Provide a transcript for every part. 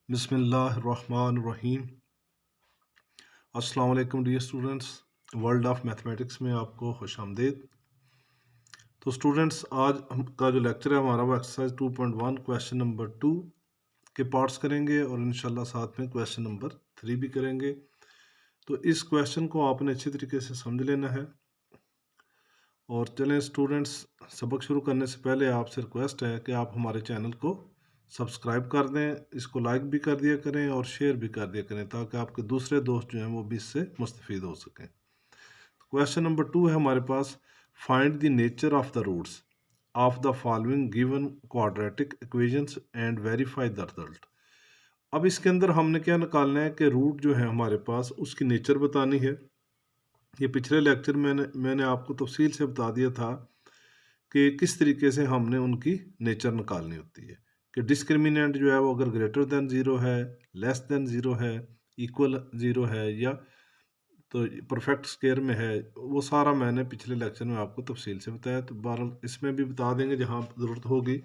बिस्मिल्लाहिर्रहमानिर्रहीम। अस्सलाम वालेकुम dear students, world of mathematics में आपको खुश आमदीद। तो स्टूडेंट्स, आज हम का जो लेक्चर है हमारा वो एक्सरसाइज 2.1 क्वेश्चन नंबर 2 के पार्ट्स करेंगे और इंशाल्लाह साथ में क्वेश्चन नंबर 3 भी करेंगे। तो इस क्वेश्चन को आपने अच्छी तरीके से समझ लेना है। और चलें स्टूडेंट्स, सबक शुरू करने से पहले आपसे रिक्वेस्ट है कि आप हमारे चैनल को सब्सक्राइब कर दें, इसको लाइक भी कर दिया करें और शेयर भी कर दिया करें ताकि आपके दूसरे दोस्त जो हैं वो भी इससे मुस्तफ़ीद हो सकें। क्वेश्चन नंबर 2 है हमारे पास, find the nature of the roots of the following given quadratic equations and verify the result. अब इसके अंदर हमने क्या निकालना है कि रूट जो है हमारे पास उसकी नेचर बतानी है। ये पिछले लेक्चर में मैंने आपको तफसील से बता दिया था कि किस तरीके से हमने उनकी नेचर निकालनी होती है कि डिस्क्रिमिनेंट जो है वो अगर ग्रेटर देन ज़ीरो है, लेस देन ज़ीरो है, इक्वल ज़ीरो है या तो परफेक्ट स्क्वायर में है, वो सारा मैंने पिछले लेक्चर में आपको तफसील से बताया। तो बहरहाल इसमें भी बता देंगे जहाँ ज़रूरत होगी।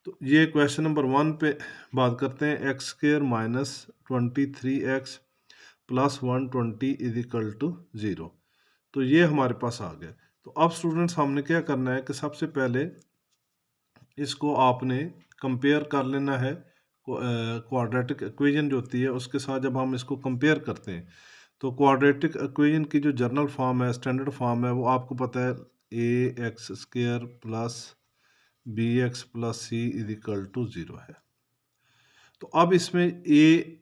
तो ये क्वेश्चन नंबर 1 पे बात करते हैं। X square minus 23x plus 120 is equal to 0। तो ये हमारे पास आ गया। तो अब स्टूडेंट्स हमने क्या करना है कि सबसे पहले इसको आपने कंपेयर कर लेना है क्वाड्रेटिक इक्वेशन जो होती है उसके साथ। जब हम इसको कंपेयर करते हैं तो क्वाड्रेटिक इक्वेशन की जो जर्नल फॉर्म है, स्टैंडर्ड फॉर्म है, वो आपको पता है A X square plus B X plus C is equal to 0 है। तो अब इसमें ए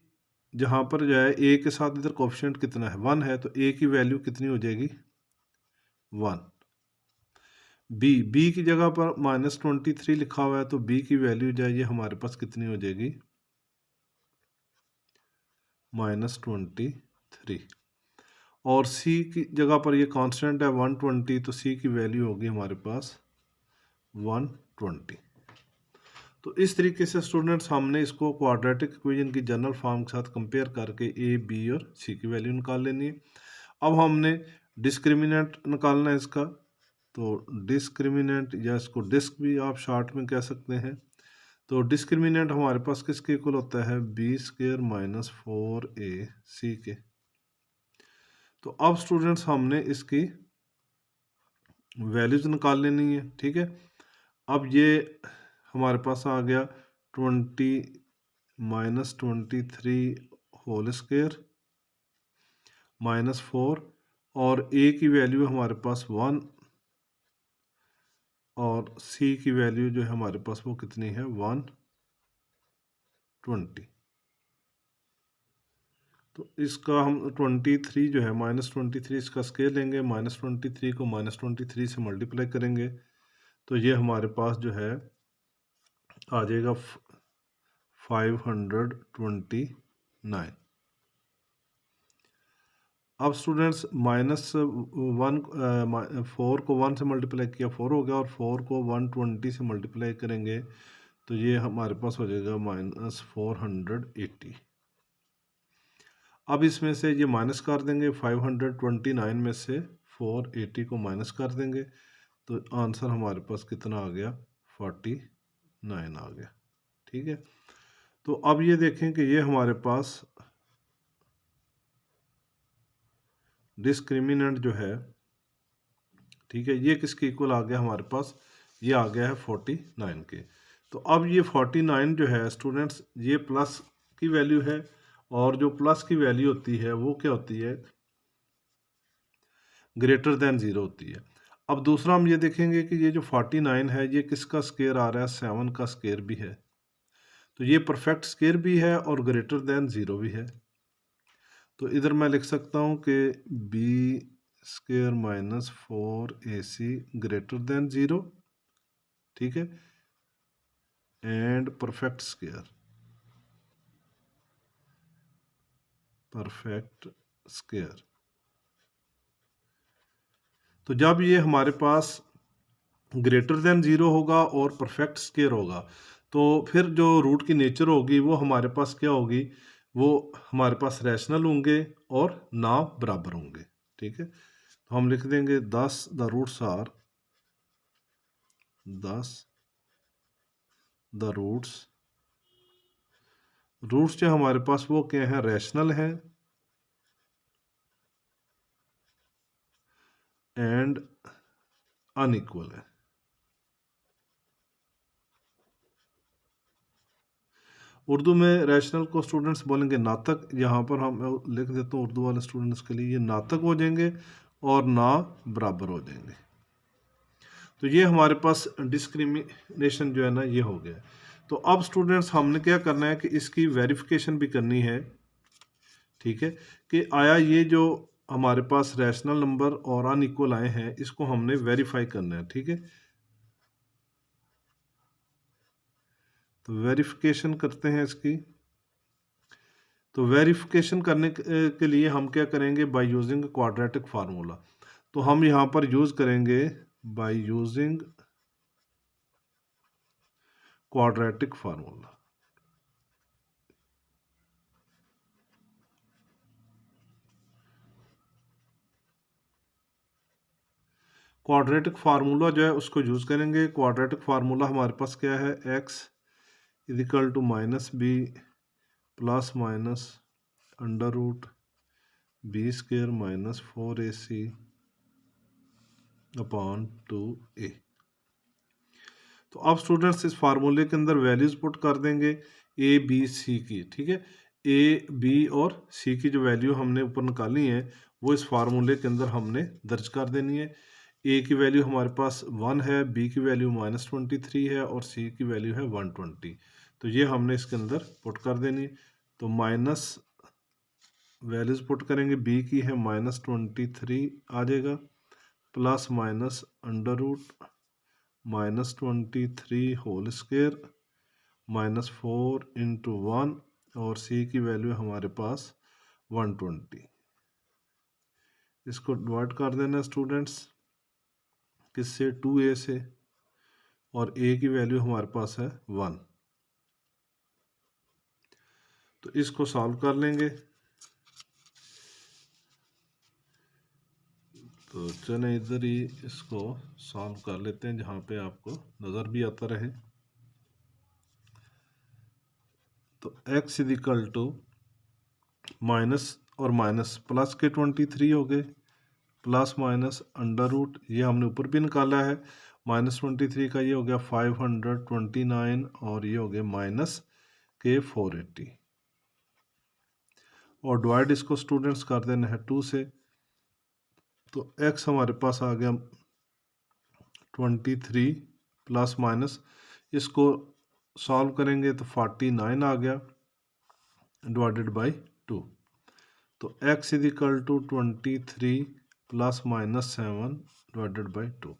जहाँ पर जो है ए के साथ इधर कोफिशिएंट कितना है, 1 है, तो ए की वैल्यू कितनी हो जाएगी, 1। बी की जगह पर -23 लिखा हुआ है तो बी की वैल्यू जो है ये हमारे पास कितनी हो जाएगी, -23। और सी की जगह पर ये कांस्टेंट है 120 तो सी की वैल्यू होगी हमारे पास 120। तो इस तरीके से स्टूडेंट्स हमने इसको क्वाड्रेटिक इक्वेशन की जनरल फॉर्म के साथ कंपेयर करके ए बी और सी की वैल्यू निकाल लेनी है। अब हमने डिस्क्रिमिनेंट निकालना है इसका। तो डिस्क्रिमिनेंट या इसको डिस्क भी आप शॉर्ट में कह सकते हैं। तो डिस्क्रिमिनेंट हमारे पास किसके इक्वल होता है, बी स्क्वायर माइनस 4ac के। तो अब स्टूडेंट्स हमने इसकी वैल्यूज निकाल लेनी है, ठीक है। अब ये हमारे पास आ गया 20 - 23 होल स्क्वायर -4 और ए की वैल्यू हमारे पास 1 और सी की वैल्यू जो है हमारे पास वो कितनी है, 120। तो इसका हम 23 जो है -23 इसका स्केल लेंगे, -23 को -23 से मल्टीप्लाई करेंगे तो ये हमारे पास जो है आ जाएगा 529। अब स्टूडेंट्स -4 को 1 से मल्टीप्लाई किया 4 हो गया और 4 को 120 से मल्टीप्लाई करेंगे तो ये हमारे पास हो जाएगा -480। अब इसमें से ये माइनस कर देंगे, 529 में से 480 को माइनस कर देंगे तो आंसर हमारे पास कितना आ गया, 49 आ गया, ठीक है। तो अब ये देखें कि ये हमारे पास डिस्क्रिमिनेंट जो है, ठीक है, ये किसके इक्वल आ गया हमारे पास, ये आ गया है 49 के। तो अब ये 49 जो है स्टूडेंट्स ये प्लस की वैल्यू है और जो प्लस की वैल्यू होती है वो क्या होती है, ग्रेटर देन 0 होती है। अब दूसरा हम ये देखेंगे कि ये जो 49 है ये किसका स्क्वायर आ रहा है, 7 का स्क्वायर भी है। तो ये परफेक्ट स्क्वायर भी है और ग्रेटर देन 0 भी है। तो इधर मैं लिख सकता हूँ कि b square minus 4ac greater than 0, ठीक है, and perfect square, perfect square. तो जब ये हमारे पास ग्रेटर देन 0 होगा और परफेक्ट स्क्वायर होगा तो फिर जो रूट की नेचर होगी वो हमारे पास क्या होगी, वो हमारे पास रैशनल होंगे और ना बराबर होंगे, ठीक है। तो हम लिख देंगे 10 the roots are 10 the roots roots जो हमारे पास वो क्या है, रैशनल है एंड अनइक्वल है। उर्दू में रैशनल को स्टूडेंट्स बोलेंगे नातक, यहाँ पर हम लिख देता हूँ उर्दू वाले स्टूडेंट्स के लिए, ये नातक हो जाएंगे और ना बराबर हो जाएंगे। तो ये हमारे पास डिस्क्रिमिनेशन जो है ना ये हो गया। तो अब स्टूडेंट्स हमने क्या करना है कि इसकी वेरिफिकेशन भी करनी है, ठीक है, कि आया ये जो हमारे पास रैशनल नंबर और अनइक्वल आए हैं इसको हमने वेरीफाई करना है, ठीक है। तो वेरिफिकेशन करते हैं इसकी। तो वेरिफिकेशन करने के लिए हम क्या करेंगे, बाय यूजिंग क्वाड्रेटिक फार्मूला। तो हम यहाँ पर यूज करेंगे bye using quadratic formula. Quadratic formula जो है उसको यूज करेंगे। क्वाड्रेटिक फार्मूला हमारे पास क्या है, x is equal to minus b plus minus under root b square minus 4ac upon 2a। तो अब स्टूडेंट्स इस फार्मूले के अंदर वैल्यूज पुट कर देंगे ए बी सी की, ठीक है। ए बी और सी की जो वैल्यू हमने ऊपर निकाली है वो इस फार्मूले के अंदर हमने दर्ज कर देनी है। ए की वैल्यू हमारे पास 1 है, बी की वैल्यू -23 है और सी की वैल्यू है 120। तो ये हमने इसके अंदर पुट कर देनी है। तो माइनस वैल्यूज पुट करेंगे, बी की है -23 आ जाएगा, plus minus under root -23 whole square -4 into 1 और सी की वैल्यू हमारे पास 120। इसको डिवाइड कर देना स्टूडेंट्स किससे, 2a से, और a की वैल्यू हमारे पास है 1। तो इसको सॉल्व कर लेंगे। तो चलें इधर ही इसको सॉल्व कर लेते हैं जहाँ पे आपको नज़र भी आता रहे। तो x is equal to minus और माइनस प्लस के 23 हो गए, प्लस माइनस अंडर रूट, ये हमने ऊपर भी निकाला है, -23 का ये हो गया 529 और ये हो गया माइनस के 480। और डिवाइड इसको स्टूडेंट्स कर देना है 2 से। तो x हमारे पास आ गया 23 प्लस माइनस, इसको सॉल्व करेंगे तो 49 आ गया डिवाइडेड बाई 2। तो x is equal to 23 plus minus 7 divided by 2।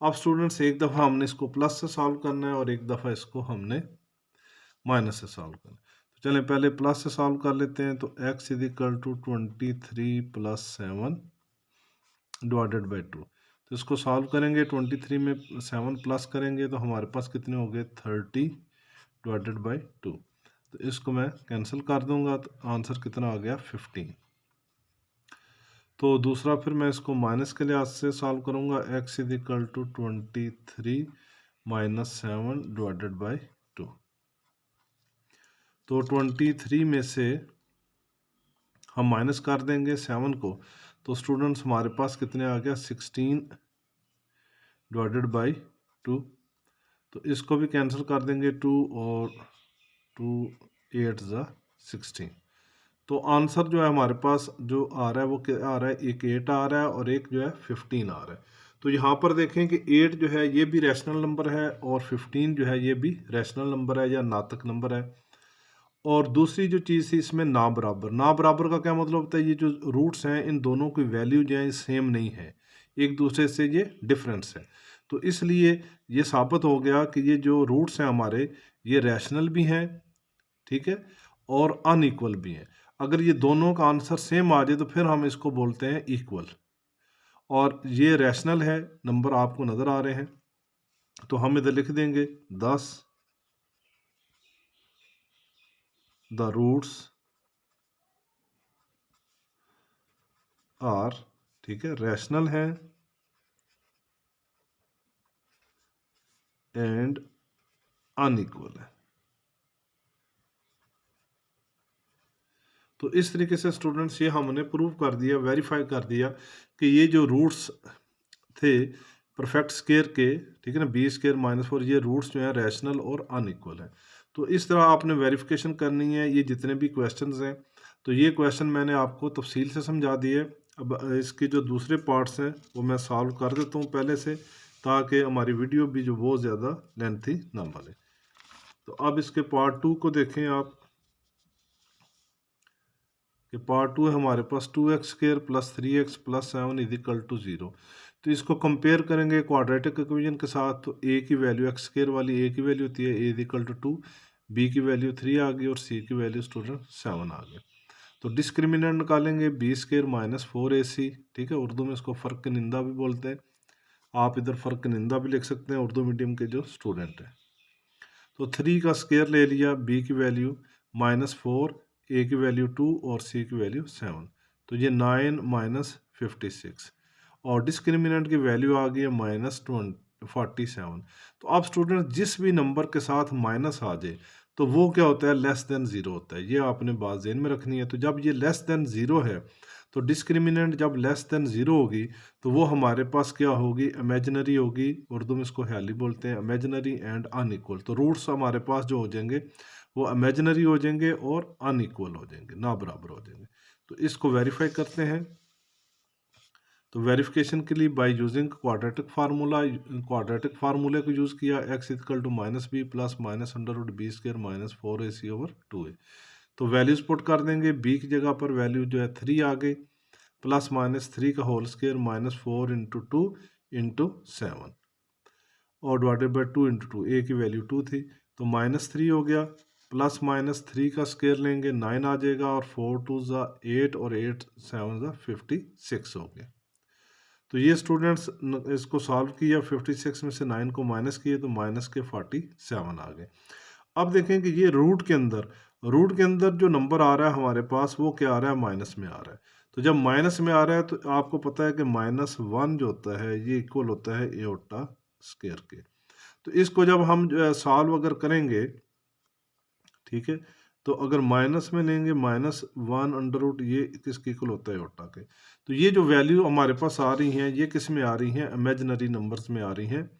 अब स्टूडेंट्स एक दफ़ा हमने इसको प्लस से सॉल्व करना है और एक दफ़ा इसको हमने माइनस से सॉल्व करना है। तो चलें पहले प्लस से सॉल्व कर लेते हैं। तो x is equal to 23 plus 7 divided by 2। तो इसको सॉल्व करेंगे, 23 में 7 प्लस करेंगे तो हमारे पास कितने हो गए, 30 डिवाइडेड बाई 2। तो इसको मैं कैंसिल कर दूंगा तो आंसर कितना आ गया, 15। तो दूसरा फिर मैं इसको माइनस के लिहाज से सॉल्व करूंगा, x is equal to 23 minus 7 divided by 2। तो 23 में से हम माइनस कर देंगे 7 को, तो स्टूडेंट्स हमारे पास कितने आ गया, 16 डिवाइडेड बाई 2। तो इसको भी कैंसिल कर देंगे, 2 और 2 8 ज़ा 16। तो आंसर जो है हमारे पास जो आ रहा है वो क्या आ रहा है, एक 8 आ रहा है और एक जो है 15 आ रहा है। तो यहाँ पर देखें कि 8 जो है ये भी रैशनल नंबर है और 15 जो है ये भी रैशनल नंबर है या नातक नंबर है। और दूसरी जो चीज़ थी इसमें ना बराबर, ना बराबर का क्या मतलब होता है, ये जो रूट्स हैं इन दोनों की वैल्यू जो है सेम नहीं है, एक दूसरे से ये डिफरेंस है। तो इसलिए ये साबित हो गया कि ये जो रूट्स हैं हमारे ये रैशनल भी हैं, ठीक है, और अनइक्वल भी हैं। अगर ये दोनों का आंसर सेम आ जाए तो फिर हम इसको बोलते हैं इक्वल। और ये रैशनल है, नंबर आपको नज़र आ रहे हैं, तो हम इधर लिख देंगे 10 द रूट्स आर, ठीक है, रैशनल है एंड अनइक्वल है। तो इस तरीके से स्टूडेंट्स ये हमने प्रूव कर दिया, वेरीफाई कर दिया कि ये जो रूट्स थे परफेक्ट स्क्वायर के, ठीक है ना, बी स्क्वायर माइनस 4, ये रूट्स जो है रैशनल और अनइक्वल है। तो इस तरह आपने वेरिफिकेशन करनी है ये जितने भी क्वेश्चंस हैं। तो ये क्वेश्चन मैंने आपको तफसील से समझा दिए। अब इसके जो दूसरे पार्ट्स हैं वो मैं सॉल्व कर देता हूँ पहले से, ताकि हमारी वीडियो भी जो बहुत ज़्यादा लेंथी ना बने। तो अब इसके पार्ट 2 को देखें आप, कि पार्ट 2 है हमारे पास 2x² + 3x + 7 = 0। तो इसको कंपेयर करेंगे क्वाड्रेटिक इक्वेशन के साथ। तो a की वैल्यू x² वाली a की वैल्यू होती है a = 2, b की वैल्यू 3 आ गई और c की वैल्यू स्टूडेंट 7 आ गई। तो डिस्क्रिमिनेंट निकालेंगे b² - 4ac, ठीक है, उर्दू में इसको फ़र्क निंदा भी बोलते हैं। आप इधर फ़र्क निंदा भी लिख सकते हैं उर्दू मीडियम के जो स्टूडेंट हैं। तो 3 का स्क्वायर ले लिया, b की वैल्यू -4, a की वैल्यू 2 और c की वैल्यू 7। तो ये 9 - 56 और डिस्क्रिमिनेंट की वैल्यू आ गई है -47। तो अब स्टूडेंट जिस भी नंबर के साथ माइनस आ जाए तो वो क्या होता है, लेस देन ज़ीरो होता है। ये आपने बात ज़हन में रखनी है। तो जब ये लेस देन ज़ीरो है तो डिस्क्रिमिनेंट जब लेस देन ज़ीरो होगी तो वो हमारे पास क्या होगी, इमेजिनरी होगी। उर्दू में इसको ख्याली बोलते हैं, इमेजिनरी एंड अनइक्वल। तो रूट्स हमारे पास जो हो जाएंगे वो इमेजिनरी हो जाएंगे और अनइक्वल हो जाएंगे, ना बराबर हो जाएंगे। तो इसको वेरीफाई करते हैं। तो वेरिफिकेशन के लिए bye using quadratic formula, quadratic फार्मूले को यूज़ किया, x = -b + -√b² - 4ac/2a। तो वैल्यूज पुट कर देंगे, b की जगह पर वैल्यू जो है 3 आ गई, +-3 का होल स्क्वायर -4 × 2 × 7 और डिवाइडेड बाई 2 × 2, a की वैल्यू 2 थी तो -3 हो गया, +-3 का स्क्वायर लेंगे 9 आ जाएगा और 4 2 8 और 8 7 56 हो गया। तो ये स्टूडेंट्स इसको सॉल्व किया, 56 में से 9 को माइनस किए तो माइनस के 47 आ गए। अब देखें कि ये रूट के अंदर जो नंबर आ रहा है हमारे पास वो क्या आ रहा है, माइनस में आ रहा है। तो जब माइनस में आ रहा है तो आपको पता है कि -1 जो होता है ये इक्वल होता है एओटा स्क्वायर के। तो इसको जब हम सॉल्व अगर करेंगे, ठीक है, तो अगर माइनस में लेंगे -1 ये किसके इक्वल होता है, एओटा के। तो ये जो वैल्यू हमारे पास आ रही हैं ये किस में आ रही हैं, इमेजिनरी नंबर्स में आ रही हैं,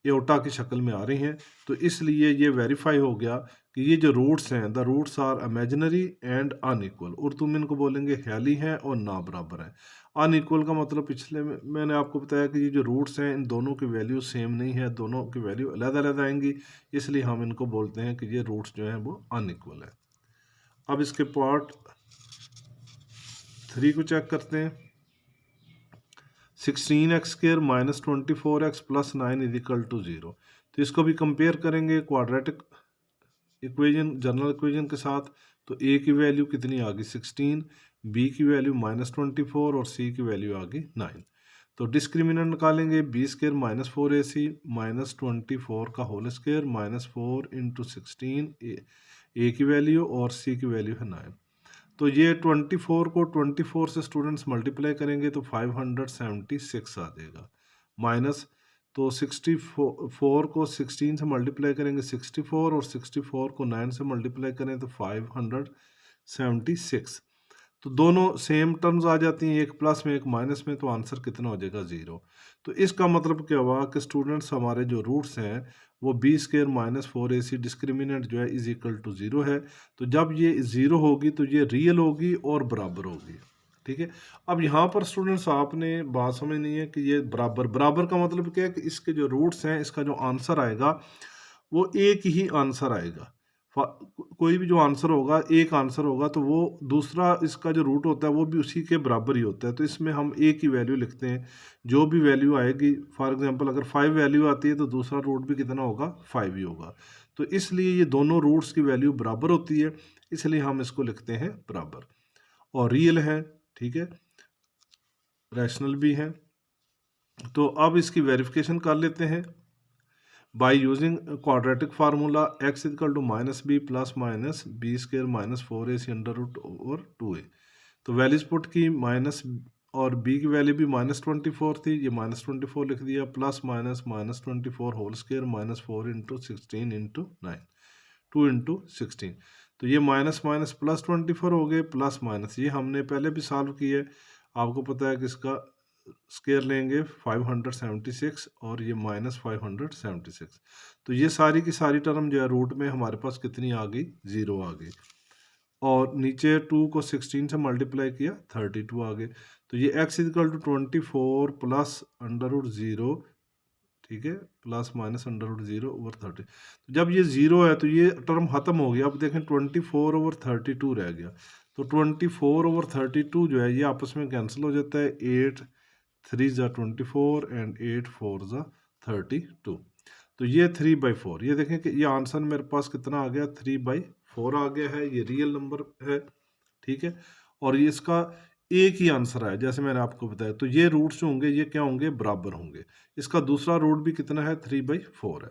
एओटा की शक्ल में आ रही हैं। तो इसलिए ये वेरीफाई हो गया कि ये जो रूट्स हैं, the roots are imaginary and unequal. Urdu में इनको बोलेंगे ख्याली हैं और ना बराबर हैं। अनइक्वल का मतलब पिछले में मैंने आपको बताया कि ये जो रूट्स हैं इन दोनों की वैल्यू सेम नहीं है, दोनों की वैल्यू अलग-अलग आएंगी, इसलिए हम इनको बोलते हैं कि ये रूट्स जो हैं वो अनइक्वल है। अब इसके पार्ट 3 को चेक करते हैं। 16x² - 24x + 9 = 0। तो इसको भी कंपेयर करेंगे क्वाड्रेटिक इक्वेशन, जनरल इक्वेशन के साथ। तो a की वैल्यू कितनी आ गई 16, b की वैल्यू -24 और c की वैल्यू आ गई 9। तो डिस्क्रिमिनेंट निकालेंगे, b² - 4ac -24 का होल स्क्वायर -4 × 16, a की वैल्यू और c की वैल्यू है 9। तो ये 24 को 24 से स्टूडेंट्स मल्टीप्लाई करेंगे तो 576 आ जाएगा, माइनस तो 64 को 16 से मल्टीप्लाई करेंगे 64 और 64 को 9 से मल्टीप्लाई करें तो 576। तो दोनों सेम टर्म्स आ जाती हैं, एक प्लस में एक माइनस में, तो आंसर कितना हो जाएगा, 0। तो इसका मतलब क्या हुआ कि स्टूडेंट्स हमारे जो रूट्स हैं वो b² - 4ac डिस्क्रिमिनेंट जो है = 0 है। तो जब ये 0 होगी तो ये रियल होगी और बराबर होगी, ठीक है। अब यहाँ पर स्टूडेंट्स आपने बात समझनी है कि ये बराबर बराबर का मतलब क्या है कि इसके जो रूट्स हैं इसका जो आंसर आएगा वो एक ही आंसर आएगा। कोई भी जो आंसर होगा, एक आंसर होगा तो वो दूसरा इसका जो रूट होता है वो भी उसी के बराबर ही होता है। तो इसमें हम एक ही वैल्यू लिखते हैं, जो भी वैल्यू आएगी, फॉर एग्जांपल अगर 5 वैल्यू आती है तो दूसरा रूट भी कितना होगा, 5 ही होगा। तो इसलिए ये दोनों रूट्स की वैल्यू बराबर होती है, इसलिए हम इसको लिखते हैं बराबर और रियल है, ठीक है, रैशनल भी है। तो अब इसकी वेरिफिकेशन कर लेते हैं bye using quadratic formula, x = -b + -b² - 4ac/√2a। तो वैल्यूज पुट की, माइनस और b की वैल्यू भी -24 थी, ये -24 लिख दिया, प्लस माइनस -24 होल स्क्वायर -4 × 16 × 9, 2 × 16। तो ये माइनस माइनस प्लस 24 हो गए, प्लस माइनस ये हमने पहले भी सॉल्व किया है, आपको पता है कि इसका स्केयर लेंगे 576 और ये माइनस 576। तो ये सारी की सारी टर्म जो है रूट में हमारे पास कितनी आ गई, 0 आ गई। और नीचे 2 को 16 से मल्टीप्लाई किया 32 आ गए। तो ये x equal to 24 plus under root 0, ठीक है, plus minus under root 0 over 30। तो जब ये 0 है तो ये टर्म खत्म हो गया। अब देखें 24 ओवर 32 रह गया। तो 24 ओवर 32 जो है ये आपस में कैंसिल हो जाता है। 8 3 ज़ा 24 एंड 8 4 ज़ा 32। तो ये 3/4, ये देखें कि ये आंसर मेरे पास कितना आ गया, 3/4 आ गया है। ये रियल नंबर है, ठीक है। और ये इसका एक ही आंसर है जैसे मैंने आपको बताया। तो ये रूट्स जो होंगे ये क्या होंगे, बराबर होंगे। इसका दूसरा रूट भी कितना है, 3/4 है।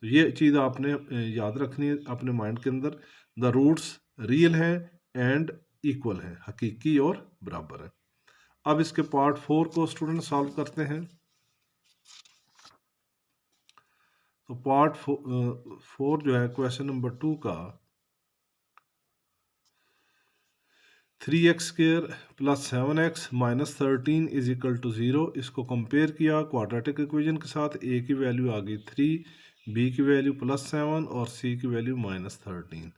तो ये चीज़ आपने याद रखनी है अपने माइंड के अंदर। द रूट्स रियल हैं एंड इक्वल हैं, हकीकी और बराबर है। अब इसके पार्ट 4 को स्टूडेंट सॉल्व करते हैं। तो पार्ट 4 जो है क्वेश्चन नंबर 2 का, 3x square plus 7x minus 13 is equal to 0। इसको कंपेयर किया क्वाड्रेटिक इक्वेशन के साथ। a की वैल्यू आ गई 3, b की वैल्यू +7 और c की वैल्यू -13।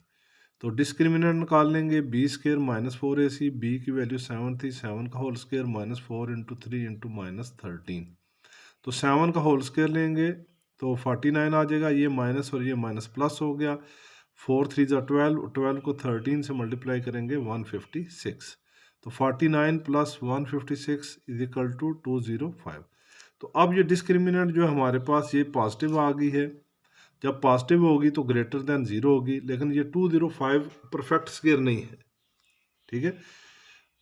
तो डिस्क्रिमिनेंट निकाल लेंगे। b square minus 4ac, b की वैल्यू 7 थी, 7 का होल स्क्र -4 × 3 × -13। तो 7 का होल स्क्र लेंगे तो 49 आ जाएगा। ये माइनस और ये माइनस प्लस हो गया। 4 3 ज़ा 12, 12 को 13 से मल्टीप्लाई करेंगे 156। तो 49 प्लस 156 इज इक्वल टू 205। तो अब ये डिस्क्रिमिनेंट जो हमारे पास ये पॉजिटिव आ गई है। जब पॉजिटिव होगी तो ग्रेटर देन 0 होगी, लेकिन ये 205 परफेक्ट स्क्वायर नहीं है, ठीक है।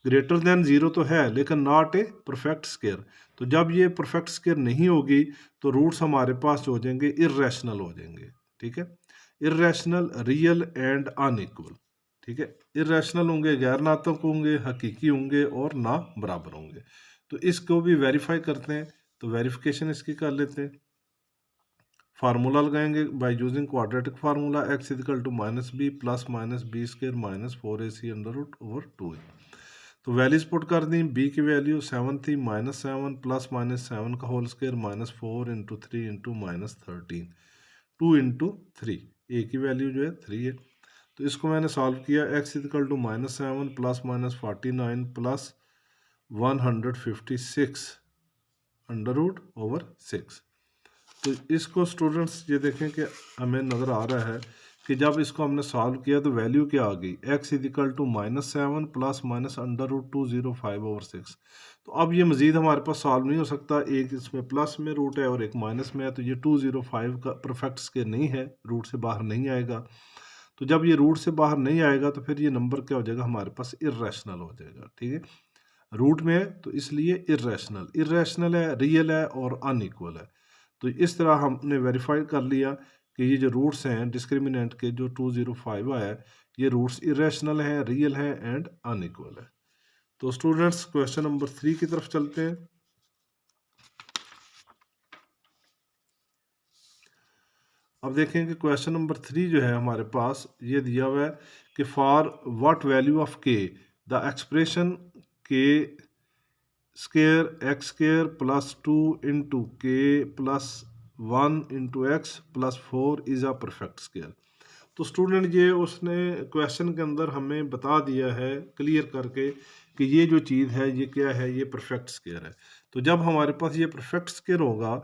ग्रेटर देन 0 तो है लेकिन नॉट ए परफेक्ट स्क्वायर। तो जब ये परफेक्ट स्क्वायर नहीं होगी तो रूट्स हमारे पास हो जाएंगे इर्रेशनल हो जाएंगे, ठीक है। इर्रेशनल, रियल एंड अनइक्वल, ठीक है। इर्रेशनल होंगे, गैर नातक होंगे, हकीकी होंगे और ना बराबर होंगे। तो इसको भी वेरीफाई करते हैं। तो वेरिफिकेशन इसकी कर लेते हैं। फार्मूला लगाएंगे by using quadratic formula. x equal to -b plus -b square -4ac under root over 2a। तो वैल्यूज पुट कर दी। b की वैल्यू 7 थी, -7 प्लस -7 का होल स्क्वायर -4 × 3 × -13, 2 × 3। a की वैल्यू जो है 3 है। तो इसको मैंने सॉल्व किया। x equal to -7 plus -49 plus 156 under root over 6। तो इसको स्टूडेंट्स ये देखें कि हमें नज़र आ रहा है कि जब इसको हमने सॉल्व किया तो वैल्यू क्या आ गई, x equal to -7 plus minus under root 205/6। तो अब ये मज़ीद हमारे पास सॉल्व नहीं हो सकता। एक इसमें प्लस में रूट है और एक माइनस में है, तो ये 205 का परफेक्ट स्क्वायर नहीं है, रूट से बाहर नहीं आएगा। तो जब ये रूट से बाहर नहीं आएगा तो फिर ये नंबर क्या हो जाएगा, हमारे पास इर्रेशनल हो जाएगा, ठीक है। रूट में है तो इसलिए इर्रेशनल, इर्रेशनल है, रियल है और अनइक्वल है। तो इस तरह हमने वेरीफाई कर लिया कि ये जो रूट्स हैं डिस्क्रिमिनेंट के जो 205 आया है, ये रूट्स इरेशनल हैं, रियल हैं एंड अनइक्वल है। तो स्टूडेंट्स क्वेश्चन नंबर 3 की तरफ चलते हैं। अब देखें कि क्वेश्चन नंबर 3 जो है हमारे पास ये दिया हुआ है कि फॉर व्हाट वैल्यू ऑफ के द एक्सप्रेशन के square x square plus 2 × k plus 1 × x plus 4 is a perfect square. तो स्टूडेंट ये उसने क्वेश्चन के अंदर हमें बता दिया है क्लियर करके कि ये जो चीज़ है ये क्या है, ये परफेक्ट स्क्वायर है। तो जब हमारे पास ये परफेक्ट स्क्वायर होगा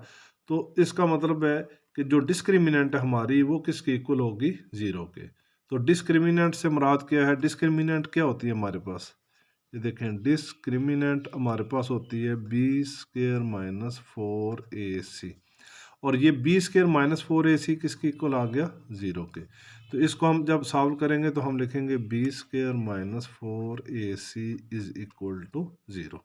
तो इसका मतलब है कि जो डिस्क्रिमिनेंट है हमारी वो किसके इक्वल होगी, 0 के। तो डिस्क्रिमिनेंट से मुराद क्या है, डिस्क्रिमिनेंट क्या होती है हमारे पास, ये देखें डिस्क्रिमिनेंट हमारे पास होती है b² - 4ac। और ये b² - 4ac किसके इक्वल आ गया, 0 के। तो इसको हम जब सॉल्व करेंगे तो हम लिखेंगे b² - 4ac is equal to 0।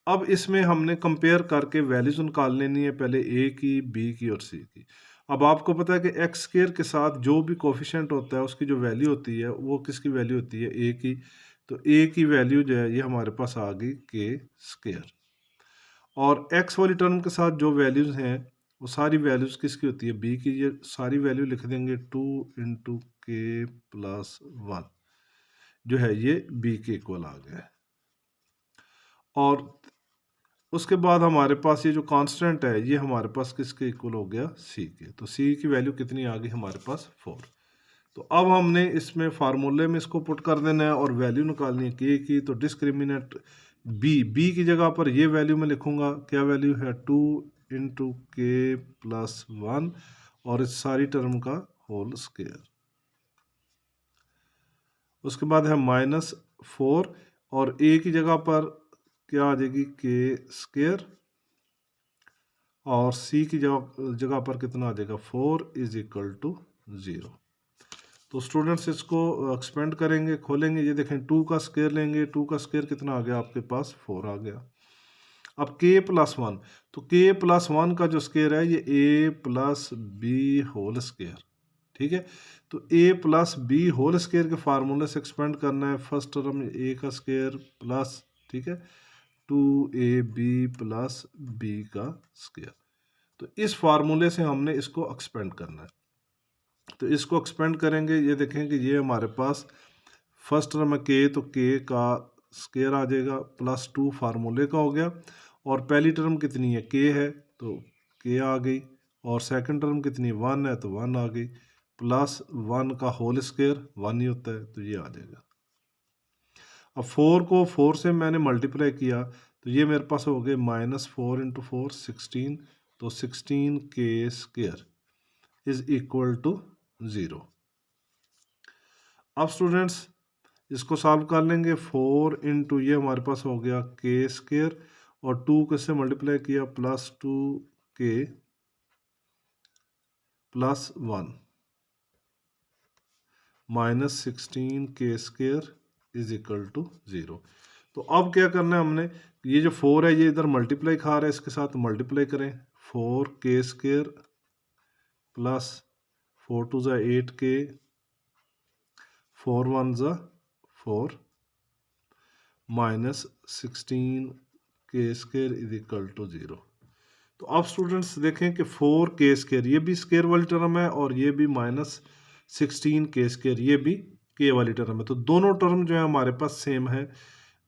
अब इसमें हमने कंपेयर करके वैल्यूज निकाल लेनी है, पहले a की, b की और c की। अब आपको पता है कि x² के साथ जो भी कोफिशेंट होता है उसकी जो वैल्यू होती है वो किसकी वैल्यू होती है, a की। तो a की वैल्यू जो है ये हमारे पास आ गई k²। और x वाली टर्म के साथ जो वैल्यूज हैं वो सारी वैल्यूज़ किसकी होती है, बी की। ये सारी वैल्यू लिख देंगे 2 इंटू के प्लस 1 जो है ये बी के इक्वल आ गया है। और उसके बाद हमारे पास ये जो कांस्टेंट है ये हमारे पास किसके इक्वल हो गया, सी के। तो सी की वैल्यू कितनी आ गई हमारे पास, 4। तो अब हमने इसमें फार्मूले में इसको पुट कर देना है और वैल्यू निकालनी है के की। तो डिस्क्रिमिनेंट बी की जगह पर ये वैल्यू मैं लिखूंगा, क्या वैल्यू है, 2 इंटू के प्लस 1 और इस सारी टर्म का होल स्क्वायर। उसके बाद है -4 और ए की जगह पर क्या आ जाएगी, के स्क्वायर, और सी की जगह पर कितना आ जाएगा, 4 इज इक्वल टू 0। तो स्टूडेंट्स इसको एक्सपेंड करेंगे, खोलेंगे, ये देखें 2 का स्क्वायर लेंगे, 2 का स्क्वायर कितना आ गया आपके पास, 4 आ गया। अब के प्लस 1, तो के प्लस 1 का जो स्क्वायर है ये ए प्लस बी होल स्क्वायर, ठीक है। तो ए प्लस बी होल स्क्वायर के फार्मूले से एक्सपेंड करना है, फर्स्ट टर्म ए का स्क्वायर प्लस, ठीक है, 2ab प्लस बी का स्क्वायर। तो इस फार्मूले से हमने इसको एक्सपेंड करना है। तो इसको एक्सपेंड करेंगे, ये देखें कि ये हमारे पास फर्स्ट टर्म है के, तो के का स्क्वायर आ जाएगा प्लस 2 फार्मूले का हो गया। और पहली टर्म कितनी है, के है, तो के आ गई। और सेकंड टर्म कितनी, 1 है, तो 1 आ गई। प्लस 1 का होल स्क्वायर 1 ही होता है, तो ये आ जाएगा। अब 4 को 4 से मैंने मल्टीप्लाई किया तो ये मेरे पास हो गए -4 इंटू 4 16। तो 16 के स्क्वायर इज इक्वल टू 0। अब स्टूडेंट्स इसको सॉल्व कर लेंगे, 4 इंटू ये हमारे पास हो गया के स्क्वायर और 2 किससे मल्टीप्लाई किया, प्लस 2 के प्लस 1 -16 के स्क्वायर इज इक्वल टू 0। तो अब क्या करना है हमने, ये जो 4 है ये इधर मल्टीप्लाई खा रहा है, इसके साथ मल्टीप्लाई करें, 4 के स्क्वायर प्लस 4 2 ज़ा 8 के, 4 1 ज़ा 4 -16 के स्क्वायर इज इक्वल टू 0। तो अब स्टूडेंट्स देखें कि 4 के स्क्वायर ये भी स्क्वायर वाली टर्म है और ये भी -16 के स्क्वायर ये भी के वाली टर्म है। तो दोनों टर्म जो है हमारे पास सेम है,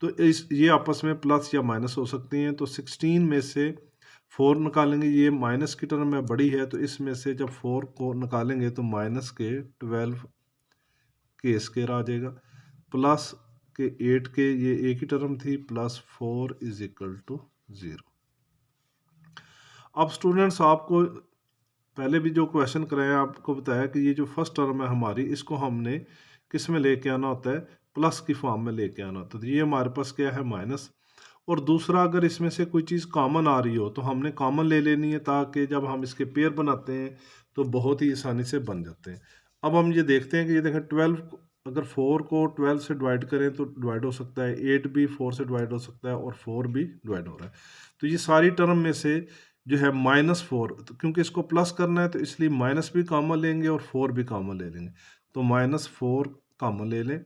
तो इस ये आपस में प्लस या माइनस हो सकती हैं। तो 16 में से 4 निकालेंगे, ये माइनस की टर्म में बड़ी है, तो इसमें से जब 4 को निकालेंगे तो माइनस के 12 के स्क्वायर आ जाएगा, प्लस के 8 के, ये एक ही टर्म थी, प्लस 4 इज इक्वल टू 0। अब स्टूडेंट्स आपको पहले भी जो क्वेश्चन कराया आपको बताया कि ये जो फर्स्ट टर्म है हमारी, इसको हमने किस में लेके आना होता है, प्लस की फॉर्म में लेके आना होता है। तो ये हमारे पास क्या है, माइनस। और दूसरा, अगर इसमें से कोई चीज़ कॉमन आ रही हो तो हमने कॉमन ले लेनी है, ताकि जब हम इसके पेयर बनाते हैं तो बहुत ही आसानी से बन जाते हैं। अब हम ये देखते हैं कि ये देखें 12, अगर 4 को 12 से डिवाइड करें तो डिवाइड हो सकता है, 8 भी 4 से डिवाइड हो सकता है और 4 भी डिवाइड हो रहा है। तो ये सारी टर्म में से जो है -4, तो क्योंकि इसको प्लस करना है तो इसलिए माइनस भी कॉमन लेंगे और 4 भी कॉमन ले लेंगे। तो -4 कॉमन ले लें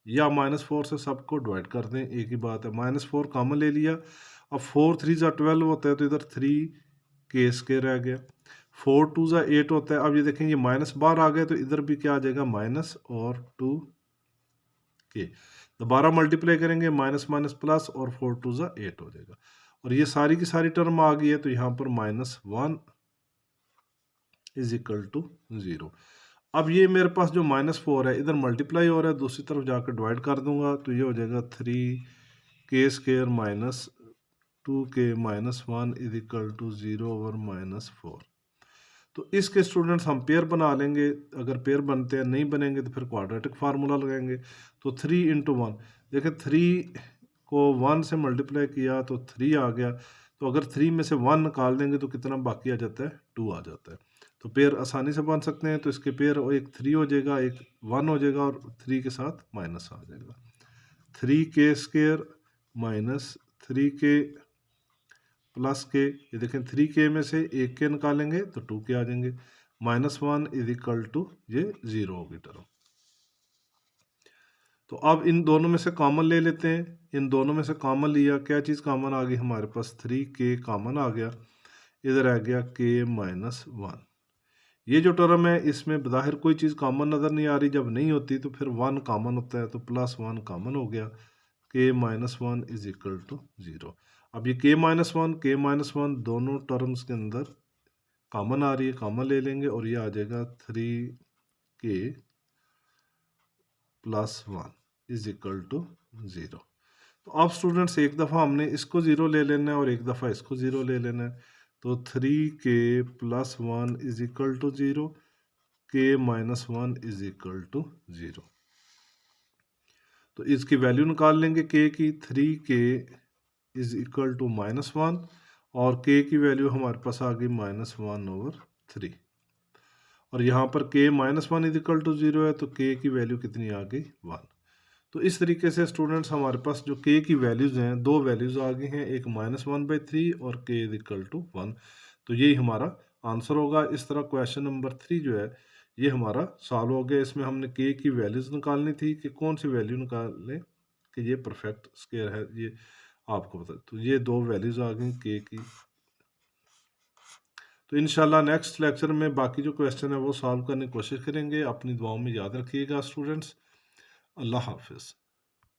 या -4 से सबको डिवाइड कर दें, एक ही बात है। -4 कॉमन ले लिया। अब 4 3 ज़ा 12 होता है, तो इधर 3 के स्क्वायर आ गया। 4 2 ज़ा 8 होता है। अब ये देखें ये माइनस बाहर आ गया, तो इधर भी क्या आ जाएगा, माइनस और 2 के। दोबारा मल्टीप्लाई करेंगे, माइनस माइनस प्लस और 4 2 ज़ा 8 हो जाएगा। और ये सारी की सारी टर्म आ गई है, तो यहाँ पर -1 इज इक्वल टू 0। अब ये मेरे पास जो -4 है इधर मल्टीप्लाई हो रहा है, दूसरी तरफ जाकर डिवाइड कर दूंगा, तो ये हो जाएगा 3 के स्क्वायर माइनस 2 के minus 1 is equal to 0 over -4। तो इसके स्टूडेंट्स हम पेयर बना लेंगे, अगर पेयर बनते हैं, नहीं बनेंगे तो फिर क्वाड्रेटिक फार्मूला लगाएंगे। तो 3 इंटू 1, देखिए 3 को 1 से मल्टीप्लाई किया तो 3 आ गया। तो अगर 3 में से 1 निकाल देंगे तो कितना बाकी आ जाता है, 2 आ जाता है। तो पेयर आसानी से बन सकते हैं। तो इसके पेयर एक 3 हो जाएगा, एक 1 हो जाएगा और 3 के साथ माइनस आ जाएगा। 3 के स्क्वायर माइनस 3 के प्लस के, ये देखें 3 के में से एक के निकालेंगे तो 2 के आ जाएंगे। -1 इज इक्वल टू ये 0 होगी टर्म। तो अब इन दोनों में से कॉमन ले लेते हैं। इन दोनों में से कॉमन लिया, क्या चीज़ कॉमन आ गई हमारे पास, 3 के कॉमन आ गया। इधर आ गया k-1। ये जो टर्म है इसमें बाहर कोई चीज़ कॉमन नज़र नहीं आ रही, जब नहीं होती तो फिर 1 कॉमन होता है, तो +1 कॉमन हो गया, k-1 इज इक्वल टू 0। अब ये k-1 दोनों टर्म्स के अंदर कॉमन आ रही है, कॉमन ले लेंगे और ये आ जाएगा 3k+1 इज इक्वल टू 0। तो अब स्टूडेंट्स एक दफ़ा हमने इसको 0 ले लेना है और एक दफ़ा इसको 0 ले लेना है, तो 3k+1 is equal to 0, k-1 is equal to 0। तो इसकी वैल्यू निकाल लेंगे k की, 3k इज इक्वल टू -1 और k की वैल्यू हमारे पास आ गई -1/3 और यहाँ पर k-1 इज इक्वल टू 0 है, तो k की वैल्यू कितनी आ गई 1। तो इस तरीके से स्टूडेंट्स हमारे पास जो k की वैल्यूज़ हैं, दो वैल्यूज़ आ गई हैं, एक -1/3 और k इज इक्वल टू 1। तो यही हमारा आंसर होगा। इस तरह क्वेश्चन नंबर 3 जो है ये हमारा सॉल्व हो गया। इसमें हमने k की वैल्यूज़ निकालनी थी कि कौन सी वैल्यू निकालें कि ये परफेक्ट स्क्वायर है, ये आपको पता। तो ये दो वैल्यूज़ आ गई k की। तो इंशाल्लाह नेक्स्ट लेक्चर में बाकी जो क्वेश्चन है वो सॉल्व करने की कोशिश करेंगे। अपनी दुआओं में याद रखिएगा स्टूडेंट्स। अल्लाह हाफिज़।